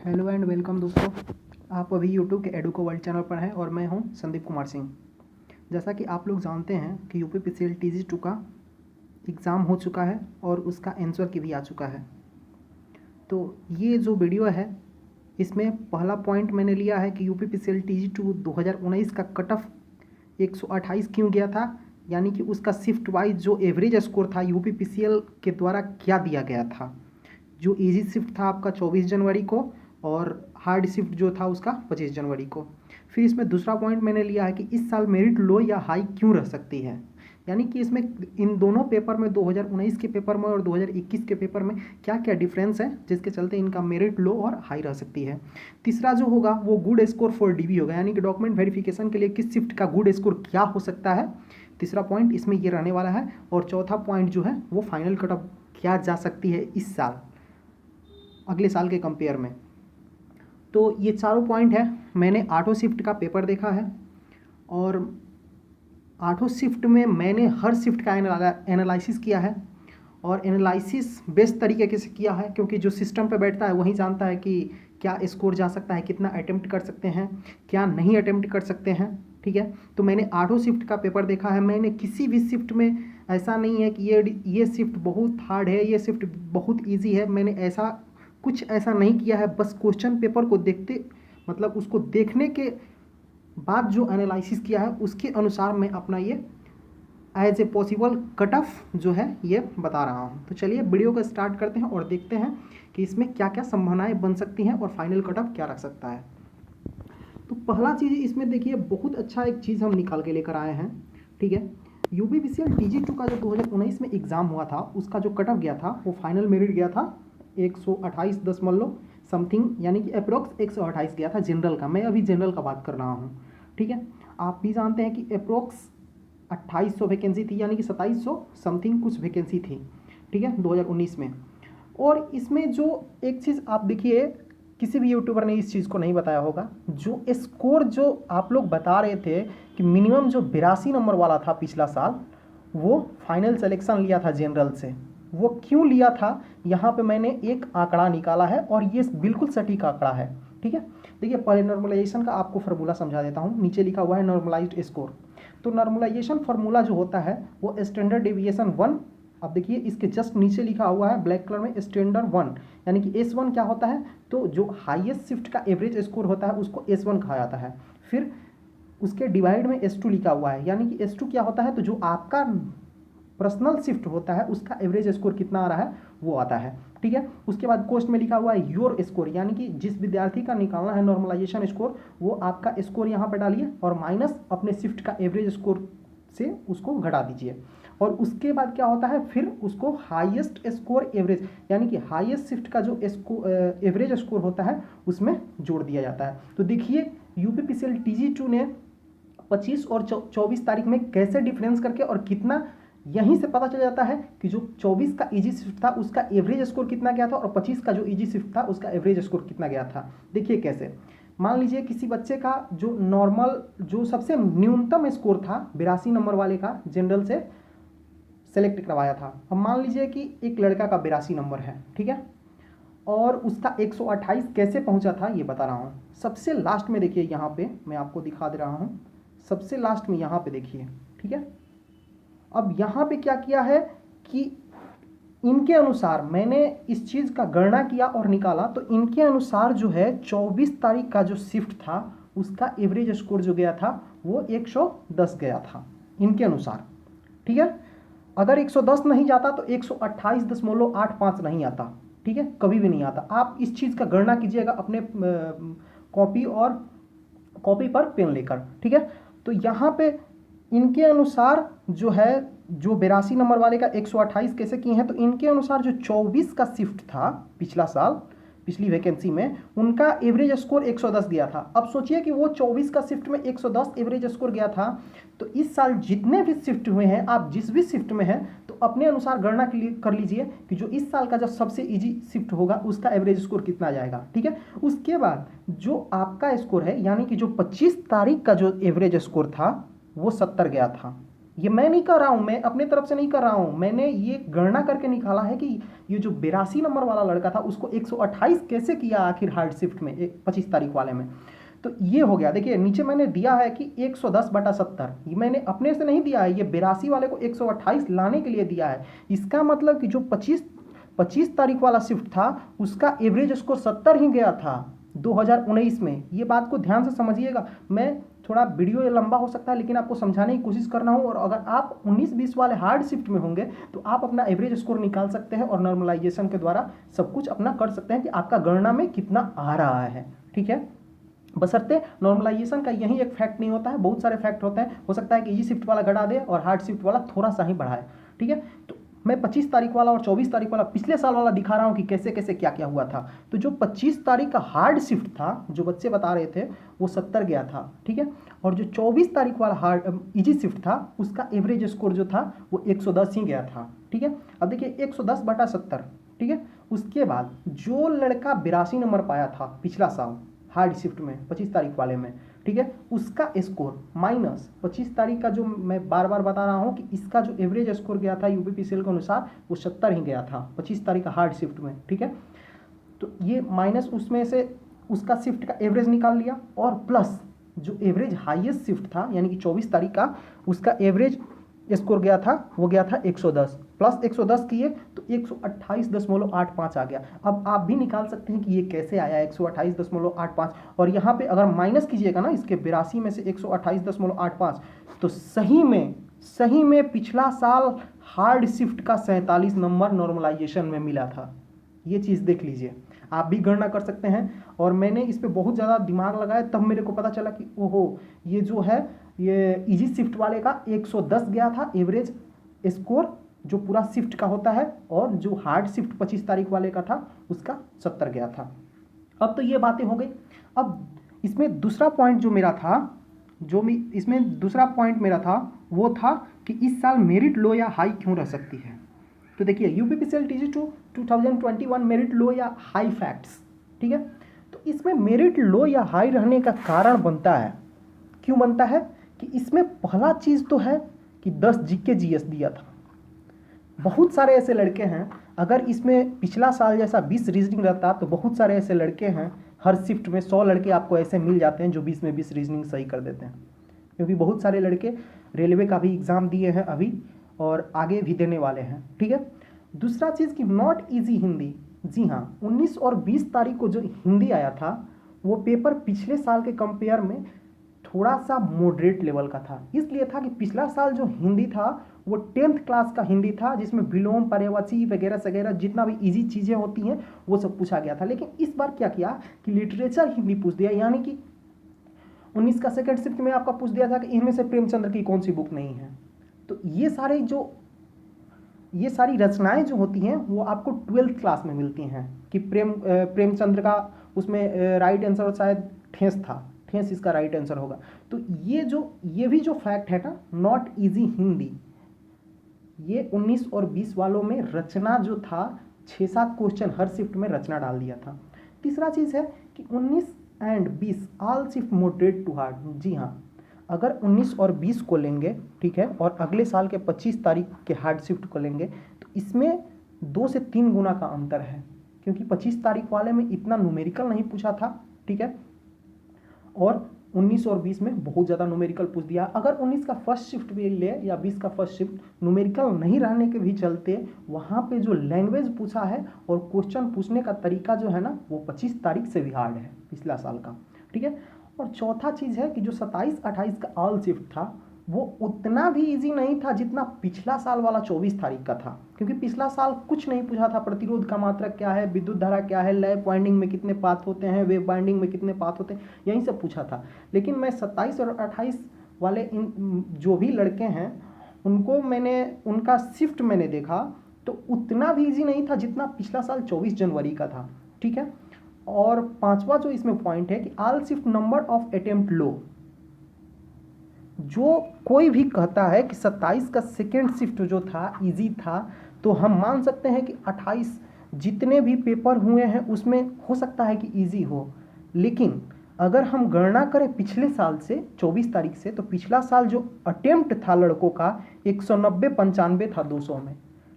Hello and welcome दोस्तों। आप अभी यूट्यूब के एडुको वर्ल्ड चैनल पर हैं और मैं हूं संदीप कुमार सिंह। जैसा कि आप लोग जानते हैं कि यूपीपीसीएल TG2 का एग्ज़ाम हो चुका है और उसका आंसर की भी आ चुका है। तो ये जो वीडियो है इसमें पहला पॉइंट मैंने लिया है कि यूपीपीसीएल TG2 2019 का कट ऑफ 128 क्यों गया था, यानी कि उसका शिफ्ट वाइज जो एवरेज स्कोर था यूपीपीसीएल के द्वारा क्या दिया गया था। जो इजी शिफ्ट था आपका 24 जनवरी को और हार्ड शिफ्ट जो था उसका 25 जनवरी को। फिर इसमें दूसरा पॉइंट मैंने लिया है कि इस साल मेरिट लो या हाई क्यों रह सकती है, यानी कि इसमें इन दोनों पेपर में 2019 के पेपर में और 2021 के पेपर में क्या क्या डिफरेंस है जिसके चलते इनका मेरिट लो और हाई रह सकती है। तीसरा जो होगा वो गुड स्कोर फॉर DB होगा, यानी कि डॉक्यूमेंट वेरिफिकेशन के लिए किस शिफ्ट का गुड स्कोर क्या हो सकता है। तीसरा पॉइंट इसमें ये रहने वाला है। और चौथा पॉइंट जो है वो फाइनल कट ऑफ क्या जा सकती है इस साल अगले साल के कंपेयर में। तो ये चारों पॉइंट है। मैंने आठों शिफ्ट का पेपर देखा है और आठों शिफ्ट में मैंने हर शिफ्ट का एनालिसिस किया है और एनालिसिस बेस्ट तरीके से किया है, क्योंकि जो सिस्टम पे बैठता है वही जानता है कि क्या स्कोर जा सकता है, कितना अटेम्प्ट कर सकते हैं, क्या नहीं अटेम्प्ट कर सकते हैं। ठीक है, तो मैंने आठों शिफ्ट का पेपर देखा है। मैंने किसी भी शिफ्ट में ऐसा नहीं है कि ये शिफ्ट बहुत हार्ड है, ये शिफ्ट बहुत ईजी है, मैंने ऐसा नहीं किया है। बस क्वेश्चन पेपर को देखते मतलब उसको देखने के बाद जो एनालिसिस किया है उसके अनुसार मैं अपना ये as a possible cut off जो है ये बता रहा हूँ। तो चलिए वीडियो को स्टार्ट करते हैं और देखते हैं कि इसमें क्या क्या संभावनाएं बन सकती हैं और फाइनल कट ऑफ क्या रख सकता है। तो पहला चीज़ इसमें देखिए, बहुत अच्छा एक चीज़ हम निकाल के लेकर आए हैं। ठीक है, यूपीपीसीएल TG2 का जो 2019 में एग्ज़ाम हुआ था उसका जो कट ऑफ गया था वो फाइनल मेरिट गया था 128 समथिंग, यानी कि अप्रोक्स 128 गया था जनरल का। मैं अभी जनरल का बात कर रहा हूँ। ठीक है, आप भी जानते हैं कि अप्रोक्स 2800 वैकेंसी थी, यानी कि 2700 समथिंग कुछ वैकेंसी थी। ठीक है, 2019 में। और इसमें जो एक चीज़ आप देखिए, किसी भी यूट्यूबर ने इस चीज़ को नहीं बताया होगा, जो स्कोर जो आप लोग बता रहे थे कि मिनिमम जो 82 नंबर वाला था पिछला साल, वो फाइनल सिलेक्शन लिया था जनरल से। वो क्यों लिया था, यहाँ पे मैंने एक आंकड़ा निकाला है और ये बिल्कुल सटीक आंकड़ा है। ठीक है, देखिए पहले नॉर्मलाइजेशन का आपको फार्मूला समझा देता हूँ। नीचे लिखा हुआ है नॉर्मलाइज्ड स्कोर। तो नॉर्मलाइजेशन फार्मूला जो होता है वो स्टैंडर्ड डेविएशन 1। अब देखिए इसके जस्ट नीचे लिखा हुआ है ब्लैक कलर में स्टैंडर्ड 1, यानी कि S1 क्या होता है, तो जो हाईएस्ट शिफ्ट का एवरेज स्कोर होता है उसको S1 कहा जाता है। फिर उसके डिवाइड में S2 लिखा हुआ है, यानी कि S2 क्या होता है, तो जो आपका पर्सनल शिफ्ट होता है उसका एवरेज स्कोर कितना आ रहा है वो आता है। ठीक है, उसके बाद कोस्ट में लिखा हुआ है योर स्कोर, यानी कि जिस विद्यार्थी का निकालना है नॉर्मलाइजेशन स्कोर वो आपका स्कोर यहाँ पर डालिए और माइनस अपने शिफ्ट का एवरेज स्कोर से उसको घटा दीजिए। और उसके बाद क्या होता है, फिर उसको हाईएस्ट स्कोर एवरेज, यानी कि हाईएस्ट शिफ्ट का जो एवरेज स्कोर होता है उसमें जोड़ दिया जाता है। तो देखिए यूपीपीसीएल TG2 ने 25 और 24 तारीख में कैसे डिफरेंस करके और कितना, यहीं से पता चल जाता है कि जो 24 का इजी शिफ्ट था उसका एवरेज स्कोर कितना गया था और 25 का जो इजी शिफ्ट था उसका एवरेज स्कोर कितना गया था। देखिए कैसे, मान लीजिए किसी बच्चे का जो नॉर्मल जो सबसे न्यूनतम स्कोर था 82 नंबर वाले का जनरल से सेलेक्ट करवाया था। अब मान लीजिए कि एक लड़का का 82 नंबर है, ठीक है, और उसका 128 कैसे पहुंचा था ये बता रहा हूँ। सबसे लास्ट में देखिए, यहाँ पे मैं आपको दिखा दे रहा हूँ, सबसे लास्ट में यहाँ पे देखिए। ठीक है, अब यहाँ पे क्या किया है कि इनके अनुसार मैंने इस चीज़ का गणना किया और निकाला, तो इनके अनुसार जो है 24 तारीख का जो शिफ्ट था उसका एवरेज स्कोर जो गया था वो 110 गया था इनके अनुसार। ठीक है, अगर 110 नहीं जाता तो 128.85 नहीं आता। ठीक है, कभी भी नहीं आता। आप इस चीज़ का गणना कीजिएगा अपने कॉपी पर पेन लेकर। ठीक है, तो यहाँ पे इनके अनुसार जो है, जो 82 नंबर वाले का 128 कैसे किए हैं, तो इनके अनुसार जो 24 का शिफ्ट था पिछला साल पिछली वैकेंसी में उनका एवरेज स्कोर 110 दिया था। अब सोचिए कि वो 24 का शिफ्ट में 110 एवरेज स्कोर गया था, तो इस साल जितने भी शिफ्ट हुए हैं, आप जिस भी शिफ्ट में हैं तो अपने अनुसार गणना कर लीजिए कि जो इस साल का जो सबसे इजी शिफ्ट होगा उसका एवरेज स्कोर कितना जाएगा। ठीक है, उसके बाद जो आपका स्कोर है, यानी कि जो 25 तारीख का जो एवरेज स्कोर था वो 70 गया था। ये मैं नहीं कर रहा हूँ, मैं अपने तरफ से नहीं कर रहा हूँ, मैंने ये गणना करके निकाला है कि ये जो 82 नंबर वाला लड़का था उसको 128 कैसे किया आखिर हार्ड शिफ्ट में 25 तारीख वाले में। तो ये हो गया। देखिए नीचे मैंने दिया है कि 110/70, ये मैंने अपने से नहीं दिया है, ये 82 वाले को 128 लाने के लिए दिया है। इसका मतलब कि जो 25 तारीख वाला शिफ्ट था उसका एवरेज स्कोर 70 ही गया था 2019 में। ये बात को ध्यान से समझिएगा, मैं थोड़ा वीडियो लंबा हो सकता है लेकिन आपको समझाने की कोशिश करना हो। और अगर आप 19-20 वाले हार्ड शिफ्ट में होंगे तो आप अपना एवरेज स्कोर निकाल सकते हैं और नॉर्मलाइजेशन के द्वारा सब कुछ अपना कर सकते हैं कि आपका गणना में कितना आ रहा है। ठीक है, बशर्ते नॉर्मलाइजेशन का यही एक फैक्ट नहीं होता है, बहुत सारे फैक्ट होते हैं। हो सकता है कि इजी शिफ्ट वाला घटा दे और हार्ड शिफ्ट वाला थोड़ा सा ही बढ़ाए। ठीक है, तो मैं 25 तारीख वाला और 24 तारीख वाला पिछले साल वाला दिखा रहा हूँ कि कैसे कैसे क्या क्या हुआ था। तो जो 25 तारीख का हार्ड शिफ्ट था जो बच्चे बता रहे थे वो 70 गया था। ठीक है, और जो 24 तारीख वाला हार्ड इजी शिफ्ट था उसका एवरेज स्कोर जो था वो 110 ही गया था। ठीक है, अब देखिए 110/70। ठीक है, उसके बाद जो लड़का 82 नंबर पाया था पिछला साल हार्ड शिफ्ट में 25 तारीख वाले में, ठीक है, उसका स्कोर माइनस 25 तारीख का जो मैं बार बार बता रहा हूँ कि इसका जो एवरेज स्कोर गया था यूपीपीसीएल के अनुसार वो 70 ही गया था 25 तारीख का हार्ड शिफ्ट में। ठीक है, तो ये माइनस उसमें से उसका शिफ्ट का एवरेज निकाल लिया और प्लस जो एवरेज हाईएस्ट शिफ्ट था यानी कि 24 तारीख का उसका एवरेज स्कोर गया था वो गया था 110 प्लस 110 किए तो 128.85 आ गया। अब आप भी निकाल सकते हैं कि ये कैसे आया 128.85। और यहाँ पे अगर माइनस कीजिएगा ना इसके 82 में से 128.85 तो सही में पिछला साल हार्ड शिफ्ट का 47 नंबर नॉर्मलाइजेशन में मिला था। ये चीज़ देख लीजिए, आप भी गणना कर सकते हैं। और मैंने इस पर बहुत ज़्यादा दिमाग लगाया तब मेरे को पता चला कि ओहो ये जो है ये इजी शिफ्ट वाले का 110 गया था एवरेज स्कोर जो पूरा शिफ्ट का होता है, और जो हार्ड शिफ्ट 25 तारीख वाले का था उसका 70 गया था। अब तो ये बातें हो गई। अब इसमें दूसरा पॉइंट जो मेरा था वो था कि इस साल मेरिट लो या हाई क्यों रह सकती है। तो देखिए यूपीपीसीएल TG2 2021 मेरिट लो या हाई फैक्ट्स। ठीक है, तो इसमें मेरिट लो या हाई रहने का कारण बनता है, क्यों बनता है कि इसमें पहला चीज़ तो है कि 10 GK GS दिया था। बहुत सारे ऐसे लड़के हैं, अगर इसमें पिछला साल जैसा 20 रीजनिंग रहता तो बहुत सारे ऐसे लड़के हैं, हर शिफ्ट में 100 लड़के आपको ऐसे मिल जाते हैं जो 20 में 20 रीजनिंग सही कर देते हैं। क्योंकि बहुत सारे लड़के रेलवे का भी एग्ज़ाम दिए हैं अभी और आगे भी देने वाले हैं। ठीक है, दूसरा चीज़ कि नॉट ईजी हिंदी। जी हाँ, 19 और 20 तारीख को जो हिंदी आया था वो पेपर पिछले साल के कंपेयर में थोड़ा सा मॉडरेट लेवल का था। इसलिए था कि पिछला साल जो हिंदी था वो 10th क्लास का हिंदी था जिसमें विलोम पर्यायवाची वगैरह वगैरह जितना भी इजी चीज़ें होती हैं वो सब पूछा गया था। लेकिन इस बार क्या किया कि लिटरेचर हिंदी पूछ दिया, यानी कि 19 का सेकेंड शिफ्ट में आपका पूछ दिया था कि इनमें से प्रेमचंद्र की कौन सी बुक नहीं है। तो ये सारी रचनाएं जो होती हैं वो आपको 12th क्लास में मिलती हैं कि प्रेमचंद्र का उसमें राइट आंसर शायद ठेस था, ठेस इसका राइट आंसर होगा। तो ये भी जो फैक्ट है ना नॉट इजी हिंदी, ये 19 और 20 वालों में रचना जो था 6-7 क्वेश्चन हर शिफ्ट में रचना डाल दिया था। तीसरा चीज़ है कि 19 and 20 all shift moderate to hard. जी हाँ, अगर 19 और 20 को लेंगे, ठीक है, और अगले साल के 25 तारीख के हार्ड शिफ्ट को लेंगे तो इसमें 2 से 3 गुना का अंतर है, क्योंकि 25 तारीख वाले में इतना न्यूमेरिकल नहीं पूछा था। ठीक है, और 19 और 20 में बहुत ज़्यादा न्यूमेरिकल पूछ दिया। अगर 19 का फर्स्ट शिफ्ट भी ले या 20 का फर्स्ट शिफ्ट न्यूमेरिकल नहीं रहने के भी चलते वहाँ पे जो लैंग्वेज पूछा है और क्वेश्चन पूछने का तरीका जो है ना वो 25 तारीख से भी हार्ड है पिछला साल का। ठीक है, और चौथा चीज़ है कि जो 27-28 का ऑल शिफ्ट था वो उतना भी इजी नहीं था जितना पिछला साल वाला 24 तारीख का था, क्योंकि पिछला साल कुछ नहीं पूछा था। प्रतिरोध का मात्रक क्या है, विद्युत धारा क्या है, लैप वाइंडिंग में कितने पाथ होते हैं, वेव वाइंडिंग में कितने पाथ होते हैं, यही सब पूछा था। लेकिन मैं 27 और 28 वाले इन जो भी लड़के हैं उनको उनका शिफ्ट मैंने देखा तो उतना भी ईजी नहीं था जितना पिछला साल 24 जनवरी का था। ठीक है, और पांचवा जो इसमें पॉइंट है कि all shift number of attempt लो। जो कोई भी कहता है कि 27 का सेकेंड शिफ्ट जो था इजी था तो हम मान सकते हैं कि 28 जितने भी पेपर हुए हैं उसमें हो सकता है कि इजी हो। लेकिन अगर हम गणना करें पिछले साल से 24 तारीख से, तो पिछला साल जो अटेम्प्ट था लड़कों का 190 95 था 200 में,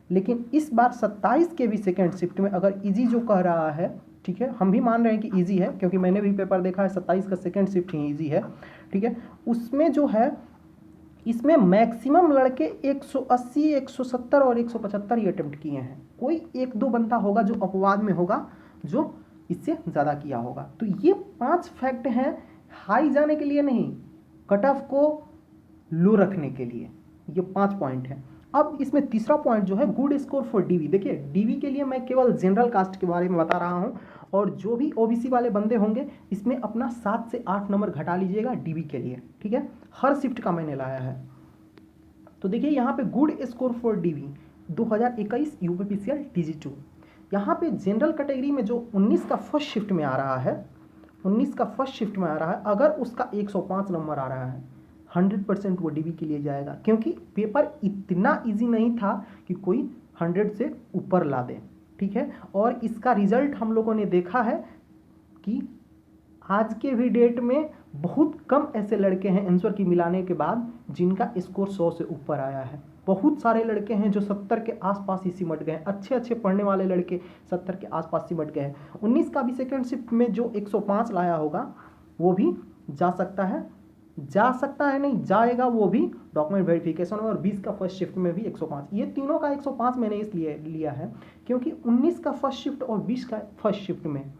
लेकिन इस बार 27 के भी सेकेंड शिफ्ट में अगर इजी जो कह रहा है, ठीक है, हम भी मान रहे हैं कि इजी है क्योंकि मैंने भी पेपर देखा है, 27 का सेकेंड शिफ्ट ही इजी है, ठीक है, उसमें जो है इसमें मैक्सिमम लड़के 180 170 और 175 ही अटेम्प्ट किए हैं। कोई एक दो बंदा होगा जो अपवाद में होगा जो इससे ज़्यादा किया होगा। तो ये 5 फैक्ट हैं हाई जाने के लिए नहीं, कट ऑफ को लो रखने के लिए, ये 5 पॉइंट हैं। अब इसमें तीसरा पॉइंट जो है गुड स्कोर फॉर डीवी। देखिए डीवी के लिए मैं केवल जनरल कास्ट के बारे में बता रहा हूँ, और जो भी ओबीसी वाले बंदे होंगे इसमें अपना 7 से 8 नंबर घटा लीजिएगा डीवी के लिए, ठीक है, हर शिफ्ट का मैंने लाया है। तो देखिए यहाँ पे good score for DV 2021 UPPCL टीजी2, यहाँ पे जनरल कैटेगरी में जो 19 का फर्स्ट शिफ्ट में आ रहा है, 19 का फर्स्ट शिफ्ट में आ रहा है, अगर उसका 105 नंबर आ रहा है 100% वो डीवी के लिए जाएगा, क्योंकि पेपर इतना इजी नहीं था कि कोई 100 से ऊपर ला दे, ठीक है। और इसका रिजल्ट हम लोगों ने देखा है कि आज के भी डेट में बहुत कम ऐसे लड़के हैं आंसर की मिलाने के बाद जिनका स्कोर 100 से ऊपर आया है। बहुत सारे लड़के हैं जो 70 के आसपास ही सिमट गए, अच्छे अच्छे पढ़ने वाले लड़के 70 के आसपास सिमट गए। 19 का भी सेकेंड शिफ्ट में जो 105 लाया होगा वो भी जा सकता है नहीं जाएगा, वो भी डॉक्यूमेंट वेरिफिकेशन में। और 20 का फर्स्ट शिफ्ट में भी 105, ये तीनों का 105 मैंने इसलिए लिया है क्योंकि 19 का फर्स्ट शिफ्ट और 20 का फर्स्ट शिफ्ट में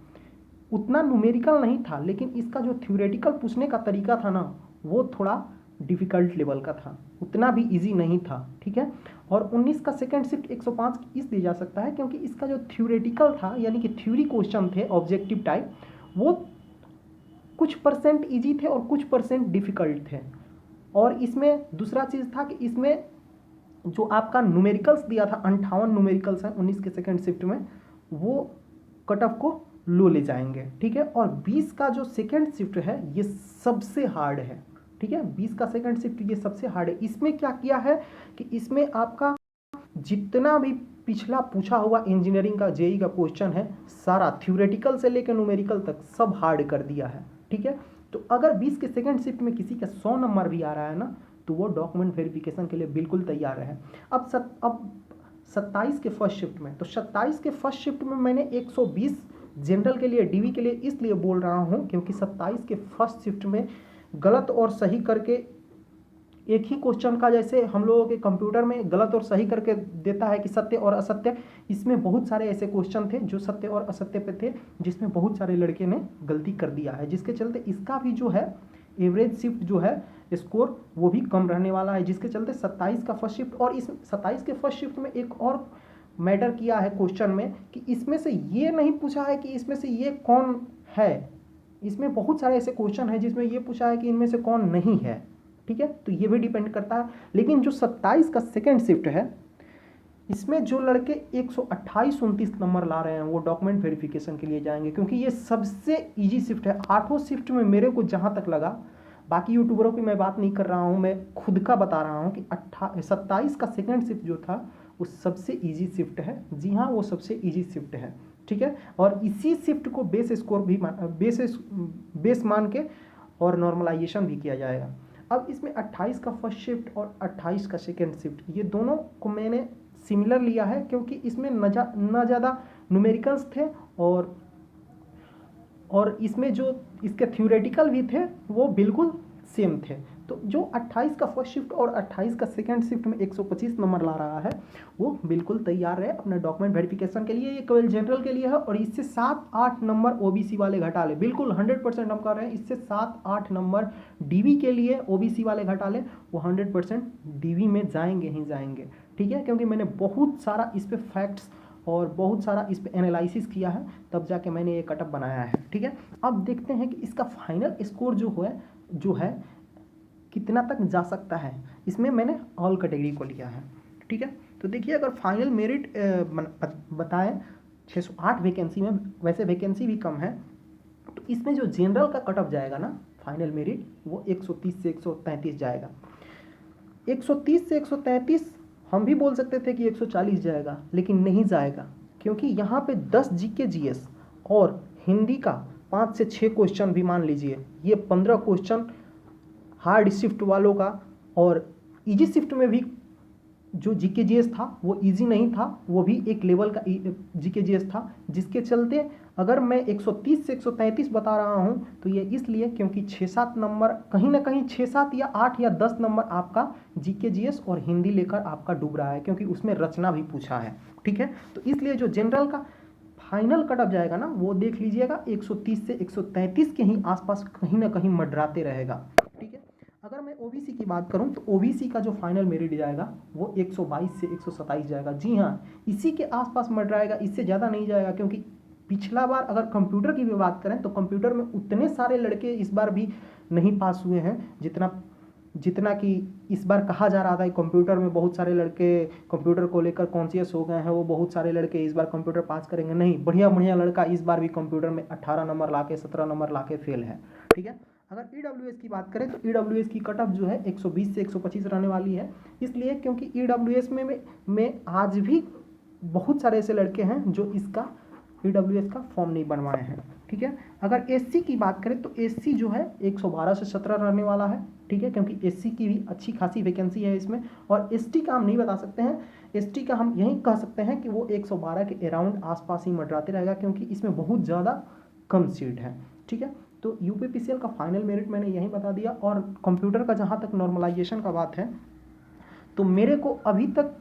उतना न्यूमेरिकल नहीं था, लेकिन इसका जो थ्योरेटिकल पूछने का तरीका था ना वो थोड़ा डिफ़िकल्ट लेवल का था, उतना भी इजी नहीं था, ठीक है। और 19 का सेकंड शिफ्ट 105 इसलिए जा सकता है क्योंकि इसका जो थ्योरेटिकल था यानी कि थ्योरी क्वेश्चन थे ऑब्जेक्टिव टाइप, वो कुछ परसेंट इजी थे और कुछ परसेंट डिफ़िकल्ट थे। और इसमें दूसरा चीज़ था कि इसमें जो आपका न्यूमेरिकल्स दिया था 58 न्यूमेरिकल्स हैं 19 के सेकंड शिफ्ट में, वो कट ऑफ को लो ले जाएंगे, ठीक है। और 20 का जो सेकंड शिफ्ट है ये सबसे हार्ड है, ठीक है, 20 का सेकंड शिफ्ट ये सबसे हार्ड है। इसमें क्या किया है कि इसमें आपका जितना भी पिछला पूछा हुआ इंजीनियरिंग का जेई का क्वेश्चन है सारा थ्योरेटिकल से लेकर न्यूमेरिकल तक सब हार्ड कर दिया है, ठीक है। तो अगर 20 के सेकंड शिफ्ट में किसी का 100 नंबर भी आ रहा है ना तो वो डॉक्यूमेंट वेरिफिकेशन के लिए बिल्कुल तैयार है। अब 27 के फर्स्ट शिफ्ट में, तो 27 के फर्स्ट शिफ्ट में मैंने 120 जनरल के लिए डीवी के लिए इसलिए बोल रहा हूँ क्योंकि 27 के फर्स्ट शिफ्ट में गलत और सही करके एक ही क्वेश्चन का, जैसे हम लोगों के कंप्यूटर में गलत और सही करके देता है कि सत्य और असत्य, इसमें बहुत सारे ऐसे क्वेश्चन थे जो सत्य और असत्य पे थे जिसमें बहुत सारे लड़के ने गलती कर दिया है, जिसके चलते इसका भी जो है एवरेज शिफ्ट जो है स्कोर वो भी कम रहने वाला है, जिसके चलते 27 का फर्स्ट शिफ्ट। और इस 27 के फर्स्ट शिफ्ट में एक और मैटर किया है क्वेश्चन में कि इसमें से ये नहीं पूछा है कि इसमें से ये कौन है, इसमें बहुत सारे ऐसे क्वेश्चन हैं जिसमें ये पूछा है कि इनमें से कौन नहीं है, ठीक है। तो ये भी डिपेंड करता है। लेकिन जो 27 का सेकेंड शिफ्ट है इसमें जो लड़के 128 29 नंबर ला रहे हैं वो डॉक्यूमेंट वेरिफिकेशन के लिए जाएंगे, क्योंकि ये सबसे ईजी शिफ्ट है। 8 शिफ्ट में मेरे को जहाँ तक लगा, बाकी यूट्यूबरों की मैं बात नहीं कर रहा हूँ, मैं खुद का बता रहा हूँ कि 27 का सेकेंड शिफ्ट जो था वो सबसे इजी शिफ्ट है। जी हाँ, वो सबसे इजी शिफ्ट है, ठीक है। और इसी शिफ्ट को बेस स्कोर भी बेस मान के और नॉर्मलाइजेशन भी किया जाएगा। अब इसमें 28 का फर्स्ट शिफ्ट और 28 का सेकेंड शिफ्ट ये दोनों को मैंने सिमिलर लिया है क्योंकि इसमें न ज़्यादा न्यूमेरिकल्स थे और इसमें जो इसके थ्योरेटिकल भी थे वो बिल्कुल सेम थे। तो जो 28 का फर्स्ट शिफ्ट और 28 का सेकेंड शिफ्ट में 125 नंबर ला रहा है वो बिल्कुल तैयार है अपना डॉक्यूमेंट वेरिफिकेशन के लिए। ये केवल जनरल के लिए है और इससे 7-8 नंबर ओबीसी वाले घटा ले, बिल्कुल 100% हम कर रहे हैं, इससे 7-8 नंबर डीवी के लिए ओबीसी वाले घटा ले, वो 100% डीवी में जाएंगे ही जाएंगे, ठीक है। क्योंकि मैंने बहुत सारा इस पर फैक्ट्स और बहुत सारा इस पर एनालिसिस किया है, तब जाके मैंने ये कटअप बनाया है, ठीक है। अब देखते हैं कि इसका फाइनल स्कोर जो है कितना तक जा सकता है। इसमें मैंने ऑल कैटेगरी को लिया है, ठीक है। तो देखिए अगर फाइनल मेरिट बताएं 608 वैकेंसी में, वैसे वैकेंसी भी कम है, तो इसमें जो जनरल का कटअप जाएगा ना फाइनल मेरिट वो 130 से 133 जाएगा। 130 से 133 हम भी बोल सकते थे कि 140 जाएगा, लेकिन नहीं जाएगा क्योंकि यहाँ पे 10 जीके जीएस और हिंदी का 5 से 6 क्वेश्चन भी मान लीजिए, ये 15 क्वेश्चन हार्ड शिफ्ट वालों का, और इजी शिफ्ट में भी जो जीके जीएस था वो इजी नहीं था, वो भी एक लेवल का जीके जीएस था, जिसके चलते अगर मैं 130 से 133 बता रहा हूं तो ये इसलिए क्योंकि 6-7 नंबर कहीं ना कहीं 6-7 या 8 या 10 नंबर आपका जीके जीएस और हिंदी लेकर आपका डूब रहा है, क्योंकि उसमें रचना भी पूछा है। ठीक है, तो इसलिए जो जनरल का फाइनल कट ऑफ जाएगा ना, वो देख लीजिएगा 130 से 133 के ही आसपास कहीं ना कहीं मंडराते रहेगा। ठीक है, अगर मैं ओबीसी की बात करूं तो ओबीसी का जो फाइनल मेरिट जाएगा वो 122 से 127 जाएगा। जी हाँ, इसी के आसपास मंडराएगा, इससे ज़्यादा नहीं जाएगा, क्योंकि पिछला बार अगर कंप्यूटर की भी बात करें तो कंप्यूटर में उतने सारे लड़के इस बार भी नहीं पास हुए हैं जितना कि इस बार कहा जा रहा था कि कंप्यूटर में बहुत सारे लड़के कंप्यूटर को लेकर कॉन्शियस हो गए हैं, वो बहुत सारे लड़के इस बार कंप्यूटर पास करेंगे। नहीं, बढ़िया बढ़िया लड़का इस बार भी कंप्यूटर में 18 नंबर लाके 17 नंबर लाके फेल है। ठीक है, अगर ईडब्ल्यूएस की बात करें तो ईडब्ल्यूएस की कट ऑफ जो है 120 से 125 रहने वाली है, इसलिए क्योंकि ईडब्ल्यूएस में आज भी बहुत सारे ऐसे लड़के हैं जो इसका ईडब्ल्यूएस का फॉर्म नहीं बनवाए हैं। ठीक है, अगर एससी की बात करें तो एससी जो है 112 से 17 रहने वाला है। ठीक है, क्योंकि एससी की भी अच्छी खासी वैकेंसी है इसमें, और एसटी का हम नहीं बता सकते हैं, एसटी का हम यही कह सकते हैं कि वो 112 के अराउंड आसपास ही मंडराते रहेगा, क्योंकि इसमें बहुत ज़्यादा कम सीट है। ठीक है, तो यूपीपीसीएल का फाइनल मेरिट मैंने यहीं बता दिया। और कंप्यूटर का जहाँ तक नॉर्मलाइजेशन का बात है, तो मेरे को अभी तक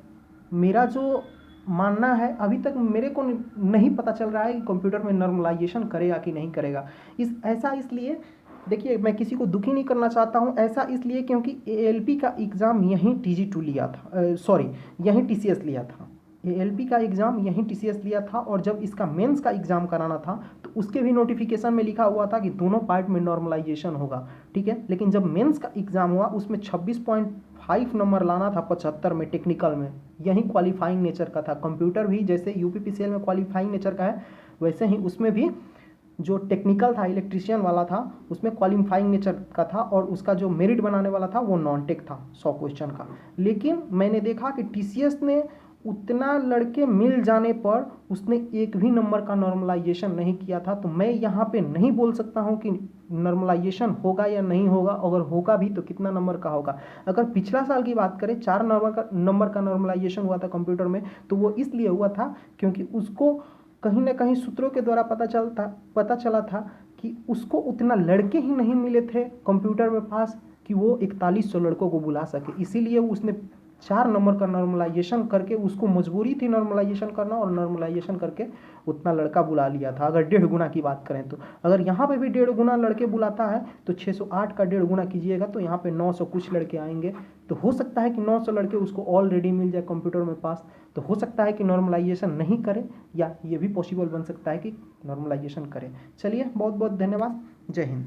मेरा जो मानना है, अभी तक मेरे को नहीं पता चल रहा है कि कंप्यूटर में नॉर्मलाइजेशन करेगा कि नहीं करेगा। ऐसा इसलिए, देखिए मैं किसी को दुखी नहीं करना चाहता हूँ, ऐसा इसलिए क्योंकि एएलपी का एग्ज़ाम यहीं टीजी2 लिया था, सॉरी यहीं टीसीएस लिया था। एएलपी का एग्ज़ाम यहीं टीसीएस लिया था, और जब इसका मेंस का एग्ज़ाम कराना था तो उसके भी नोटिफिकेशन में लिखा हुआ था कि दोनों पार्ट में नॉर्मलाइजेशन होगा। ठीक है, लेकिन जब मेंस का एग्ज़ाम हुआ उसमें 26.5 नंबर लाना था 75 में टेक्निकल में, यही क्वालिफाइंग नेचर का था। कंप्यूटर भी जैसे यूपीपीसीएल में क्वालिफाइंग नेचर का है, वैसे ही उसमें भी जो टेक्निकल था, इलेक्ट्रीशियन वाला था, उसमें क्वालिफाइंग नेचर का था, और उसका जो मेरिट बनाने वाला था वो नॉन टेक था 100 क्वेश्चन का। लेकिन मैंने देखा कि टीसीएस ने उतना लड़के मिल जाने पर उसने एक भी नंबर का नॉर्मलाइजेशन नहीं किया था। तो मैं यहाँ पे नहीं बोल सकता हूँ कि नॉर्मलाइजेशन होगा या नहीं होगा, अगर होगा भी तो कितना नंबर का होगा। अगर पिछला साल की बात करें 4 नंबर का नॉर्मलाइजेशन हुआ था कंप्यूटर में, तो वो इसलिए हुआ था क्योंकि उसको कहीं ना कहीं सूत्रों के द्वारा पता चला था कि उसको उतना लड़के ही नहीं मिले थे कंप्यूटर में पास कि वो 4100 लड़कों को बुला सके। इसीलिए उसने 4 नंबर का नॉर्मलाइजेशन करके, उसको मजबूरी थी नॉर्मलाइजेशन करना, और नॉर्मलाइजेशन करके उतना लड़का बुला लिया था। अगर 1.5 गुना की बात करें तो अगर यहाँ पे भी 1.5 गुना लड़के बुलाता है तो 608 का 1.5 गुना कीजिएगा तो यहाँ पे 900 कुछ लड़के आएंगे। तो हो सकता है कि 900 लड़के उसको ऑलरेडी मिल जाए कंप्यूटर में पास। तो हो सकता है कि नॉर्मलाइजेशन नहीं करे, या ये भी पॉसिबल बन सकता है कि नॉर्मलाइजेशन करे। चलिए, बहुत बहुत धन्यवाद। जय हिंद।